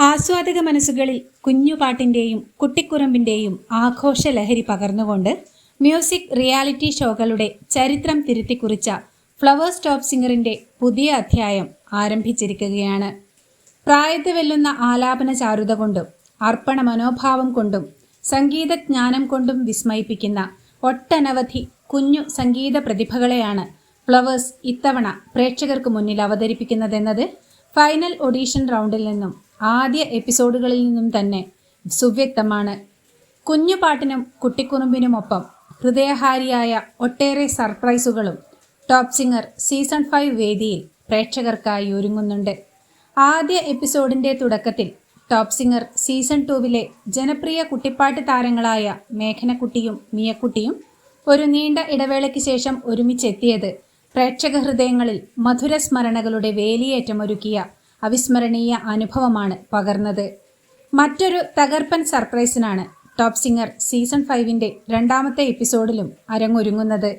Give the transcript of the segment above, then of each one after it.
ആസ്വാദക മനസ്സുകളിൽ കുഞ്ഞുപാട്ടിൻ്റെയും കുട്ടിക്കുറുമ്പിൻ്റെയും ആഘോഷലഹരി പകർന്നുകൊണ്ട് music reality ഷോകളുടെ ചരിത്രം തിരുത്തിക്കുറിച്ച flowers top സിംഗറിൻ്റെ പുതിയ അധ്യായം ആരംഭിച്ചിരിക്കുകയാണ്. പ്രായത്തെ വെല്ലുന്ന ആലാപന ചാരുത കൊണ്ടും അർപ്പണ മനോഭാവം കൊണ്ടും സംഗീതജ്ഞാനം കൊണ്ടും വിസ്മയിപ്പിക്കുന്ന ഒട്ടനവധി കുഞ്ഞു സംഗീത പ്രതിഭകളെയാണ് ഫ്ലവേഴ്സ് ഇത്തവണ പ്രേക്ഷകർക്ക് മുന്നിൽ അവതരിപ്പിക്കുന്നതെന്നത് ഫൈനൽ ഓഡീഷൻ റൗണ്ടിൽ നിന്നും ആദ്യ എപ്പിസോഡുകളിൽ നിന്നും തന്നെ സുവ്യക്തമാണ്. കുഞ്ഞുപാട്ടിനും കുട്ടിക്കുറുമ്പിനുമൊപ്പം ഹൃദയഹാരിയായ ഒട്ടേറെ സർപ്രൈസുകളും ടോപ്പ് സിംഗർ സീസൺ 5 വേദിയിൽ പ്രേക്ഷകർക്കായി ഒരുങ്ങുന്നുണ്ട്. ആദ്യ എപ്പിസോഡിൻ്റെ തുടക്കത്തിൽ ടോപ്പ് സിംഗർ സീസൺ 2 ജനപ്രിയ കുട്ടിപ്പാട്ട് താരങ്ങളായ മേഘനക്കുട്ടിയും മിയക്കുട്ടിയും ഒരു നീണ്ട ഇടവേളയ്ക്ക് ശേഷം ഒരുമിച്ചെത്തിയത് പ്രേക്ഷക ഹൃദയങ്ങളിൽ മധുരസ്മരണകളുടെ വേലിയേറ്റമൊരുക്കിയ അവിസ്മരണീയ അനുഭവമാണ് പകർന്നത്. മറ്റൊരു തകർപ്പൻ സർപ്രൈസിനാണ് ടോപ്പ് സിംഗർ സീസൺ 5 രണ്ടാമത്തെ എപ്പിസോഡിലും അരങ്ങൊരുങ്ങുന്നത്.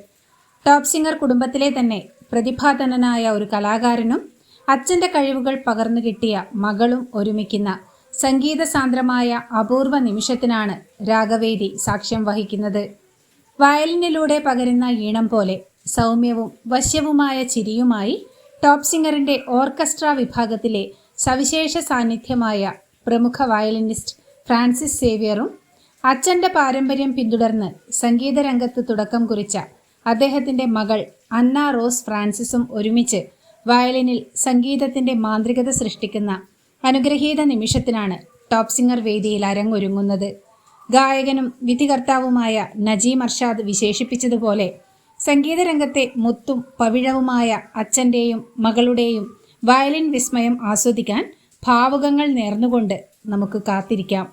ടോപ്പ് സിംഗർ കുടുംബത്തിലെ തന്നെ പ്രതിഭാധനനായ ഒരു കലാകാരനും അച്ഛൻ്റെ കഴിവുകൾ പകർന്നു കിട്ടിയ മകളും ഒരുമിക്കുന്ന സംഗീത സാന്ദ്രമായ അപൂർവ നിമിഷത്തിനാണ് രാഗവേദി സാക്ഷ്യം വഹിക്കുന്നത്. വയലിനിലൂടെ പകരുന്ന ഈണം പോലെ സൗമ്യവും വശ്യവുമായ ചിരിയുമായി ടോപ്പ് സിംഗറിൻ്റെ ഓർക്കസ്ട്ര വിഭാഗത്തിലെ സവിശേഷ സാന്നിധ്യമായ പ്രമുഖ വയലിനിസ്റ്റ് ഫ്രാൻസിസ് സേവ്യറും അച്ഛൻ്റെ പാരമ്പര്യം പിന്തുടർന്ന് സംഗീതരംഗത്ത് തുടക്കം കുറിച്ച അദ്ദേഹത്തിൻ്റെ മകൾ അന്ന റോസ് ഫ്രാൻസിസും ഒരുമിച്ച് വയലിനിൽ സംഗീതത്തിൻ്റെ മാന്ത്രികത സൃഷ്ടിക്കുന്ന അനുഗ്രഹീത നിമിഷത്തിനാണ് ടോപ്പ് സിംഗർ വേദിയിൽ അരങ്ങൊരുങ്ങുന്നത്. ഗായകനും വിധികർത്താവുമായ നജീം അർഷാദ് വിശേഷിപ്പിച്ചതുപോലെ സംഗീതരംഗത്തെ മുത്തും പവിഴവുമായ അച്ഛൻ്റെയും മകളുടെയും വയലിൻ വിസ്മയം ആസ്വദിക്കാൻ ഭാവുകങ്ങൾ നേർന്നുകൊണ്ട് നമുക്ക് കാത്തിരിക്കാം.